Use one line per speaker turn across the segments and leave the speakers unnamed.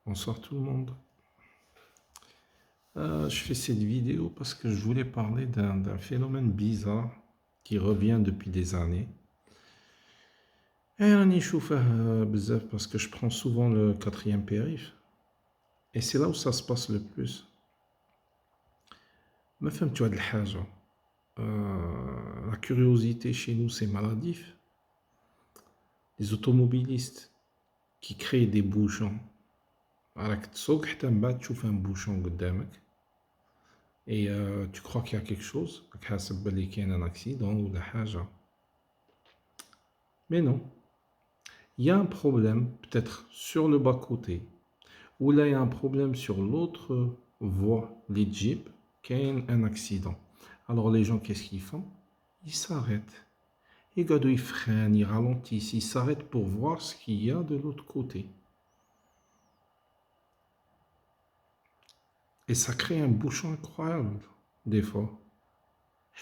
Bonsoir tout le monde. Je fais cette vidéo parce que je voulais parler d'un phénomène bizarre qui revient depuis des années. Et on y chauffe bzaf parce que je prends souvent le quatrième périph. Et c'est là où ça se passe le plus. Ma femme, tu as de l'haja. La curiosité chez nous, c'est maladif. Les automobilistes qui créent des bouchons. راك تسوق حتى من بعد تشوف un bouchon قدامك. Et tu crois qu'il y a quelque chose, راك حاسب بلي كاين un accident ولا حاجة. Mais non. Il y a un problème, peut-être sur le bas-côté, ou là il y a un problème sur l'autre voie, les jeeps, qu'il y a un accident. Alors les gens, qu'est-ce qu'ils font? Ils s'arrêtent. Ils freinent, ils ralentissent, ils s'arrêtent pour voir ce qu'il y a de l'autre côté. Et ça crée un bouchon incroyable, des fois.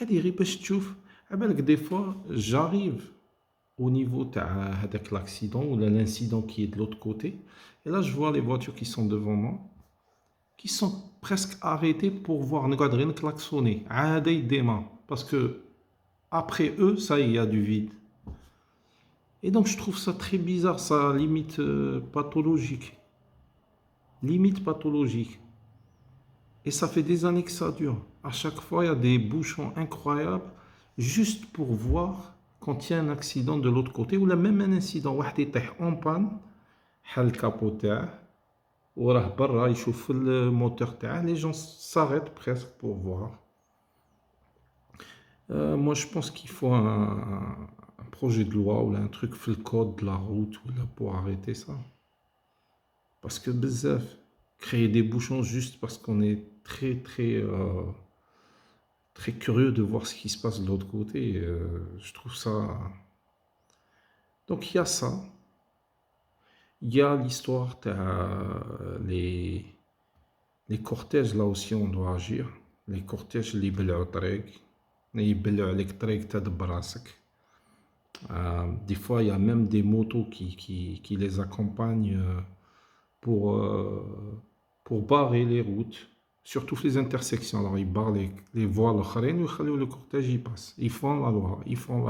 Des fois, j'arrive au niveau de l'accident ou de l'incident qui est de l'autre côté. Et là, je vois les voitures qui sont devant moi, qui sont presque arrêtées pour voir. Ne regarde rien klaxonner. Parce que après eux, ça y est, il y a du vide. Et donc, je trouve ça très bizarre, ça limite pathologique. Limite pathologique. Et ça fait des années que ça dure. À chaque fois, il y a des bouchons incroyables juste pour voir quand il y a un accident de l'autre côté ou même un incident. واحد يطيح en panne, حل الكابو تاعه وراه برا يشوف الموتور تاعه. Les gens s'arrêtent presque pour voir. Moi, je pense qu'il faut un projet de loi ou un truc في le code de la route ou là, pour arrêter ça. Parce que bzaf, créer des bouchons juste parce qu'on est très curieux de voir ce qui se passe de l'autre côté. Je trouve ça. Donc il y a ça. Il y a l'histoire les cortèges, là aussi on doit agir. Les cortèges اللي يبلعوا الطريق يبلعوا عليك الطريق تدب براسك. Des fois il y a même des motos qui les accompagnent pour barrer les routes. Surtout les intersections. Alors ils barrent les voies le cortège y passe. Ils font la loi, ils font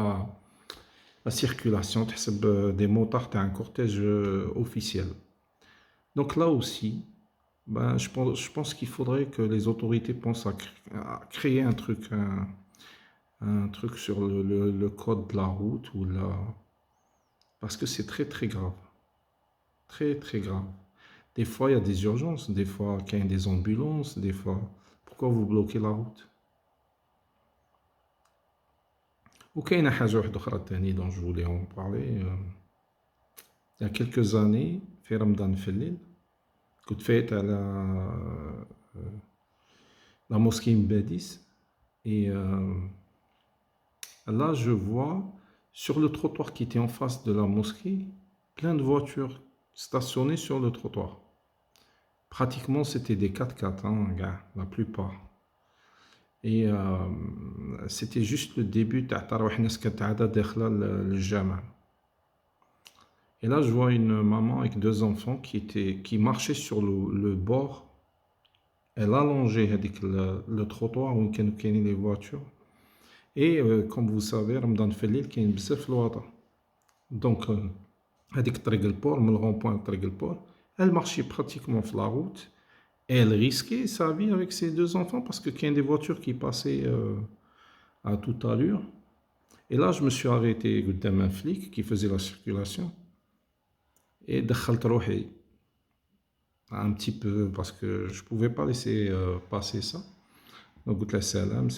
la circulation des motards à un cortège officiel. Donc là aussi, ben, je pense qu'il faudrait que les autorités pensent à créer un truc sur le code de la route ou parce que c'est très grave. Très grave. Des fois, il y a des urgences, des fois, il y a des ambulances, des fois. Pourquoi vous bloquez la route? وكاينه حاجه واحده اخرى تاني dont je voulais en parler. Il y a quelques années في رمضان في الليل كنت فايت على la mosquée Mbadis et là je vois sur le trottoir qui était en face de la mosquée plein de voitures stationnées sur le trottoir. Pratiquement c'était des 4x4 hein, la plupart. Et c'était juste le début تاع تراويح الناس كانت عاده داخله للجامع. Et là je vois une maman avec deux enfants qui marchaient sur le bord. Elle allongeait le trottoir où كانوا les voitures. Et comme vous savez رمضان في الليل كاين بزاف الوضع. Donc هذيك طريق البور من الغون طريق البور elle marchait pratiquement sur la route. Et elle risquait sa vie avec ses deux enfants parce qu'il y a des voitures qui passaient à toute allure. Et là, je me suis arrêté قدام un flic qui faisait la circulation. Et دخلت روحي un petit peu parce que je ne pouvais pas laisser passer ça. Donc, قلت له سلام.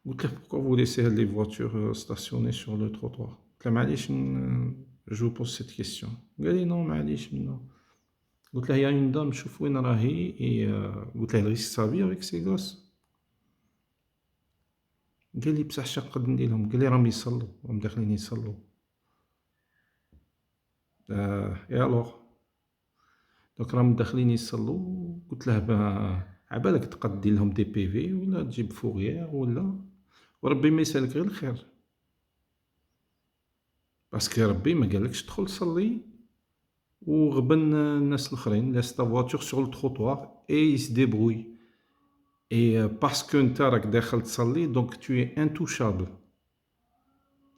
قلت له pourquoi vous laissez les voitures stationnées sur le trottoir. قلت له معليش je vous pose cette question. قال لي non معليش non. قلت له يا une dame شوف وين راهي قلت له elle risque sa vie avec ses gosses. قال لي بصح شنو نقدر ندير لهم؟ قال لي راهم يصلوا راهم داخلين يصلوا. اي الوغ دوك راهم داخلين يصلوا. قلت له عبالك تقد دير لهم دي بي في ولا تجيب فوغيير ولا وربي ما يسالك غير الخير باسكو ربي ما قالكش تدخل تصلي وغبن الناس الاخرين laisse ta voiture sur le trottoir et il se débrouille et parce que انت راك داخل تصلي donc tu es intouchable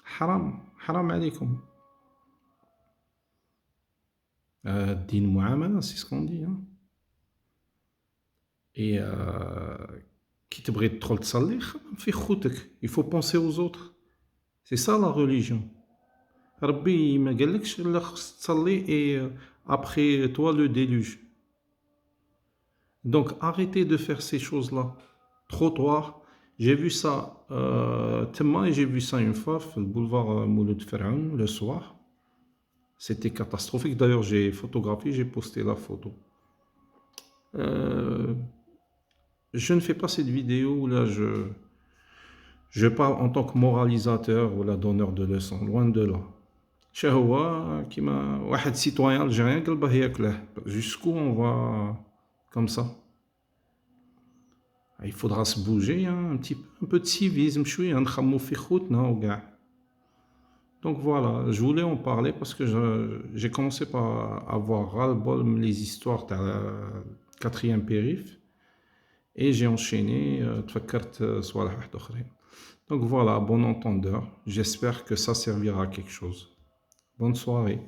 حرام عليكم الدين معاملة c'est ce qu'on dit hein. Et كي تبغي تدخل تصلي خمم في خوتك il faut penser aux autres c'est ça la religion ربي ما قالكش لا خصك تصلي et après toi le déluge donc arrêtez de faire ces choses-là trottoir j'ai vu ça تما et j'ai vu ça une fois في boulevard Mouloud Ferraoun le soir c'était catastrophique d'ailleurs j'ai photographié j'ai posté la photo je ne fais pas cette vidéo où là je parle en tant que moralisateur ou la donneur de leçons loin de là شهوة كيما واحد citoyen algérien قلبه ياكله jusqu'où on va comme ça il faudra se bouger hein, un peu de civisme شوية نخمو في خوتنا وكاع donc voilà je voulais en parler parce que j'ai commencé par avoir ras-le-bol les histoires de la 4e périph et j'ai enchaîné تفكرت صوالح واحد اخرين donc voilà bon entendeur j'espère que ça servira à quelque chose. Bonne soirée.